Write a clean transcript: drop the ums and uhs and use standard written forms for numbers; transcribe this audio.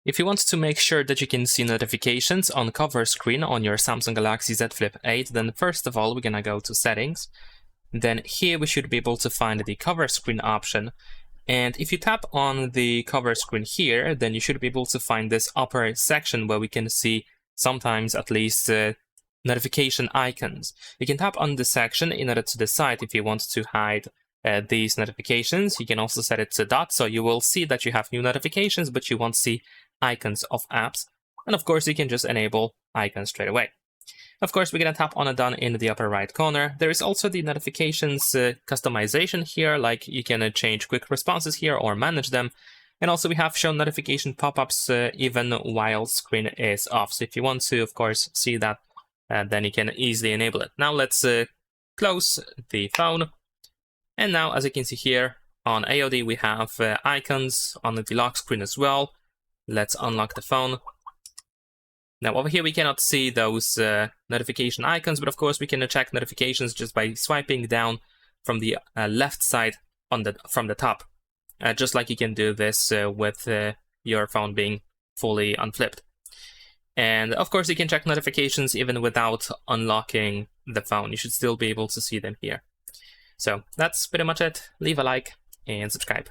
If you want to make sure that you can see notifications on cover screen on your Samsung Galaxy Z Flip 8, then first of all, we're gonna go to Settings. Then here we should be able to find the cover screen option. And if you tap on the cover screen here, then you should be able to find this upper section where we can see sometimes at least notification icons. You can tap on this section in order to decide if you want to hide these notifications. You can also set it to dot, so you will see that you have new notifications, but you won't see icons of apps. And of course, you can just enable icons straight away. Of course, we're going to tap on a done in the upper right corner. There is also the notifications customization here, like you can change quick responses here or manage them. And also we have shown notification pop-ups even while screen is off. So if you want to, of course, see that, then you can easily enable it. Now let's close the phone. And now, as you can see here on AOD, we have icons on the lock screen as well. Let's unlock the phone. Now over here we cannot see those notification icons, but of course we can check notifications just by swiping down from the left side from the top, just like you can do this with your phone being fully unflipped. And of course you can check notifications even without unlocking the phone. You should still be able to see them here. So that's pretty much it. Leave a like and subscribe.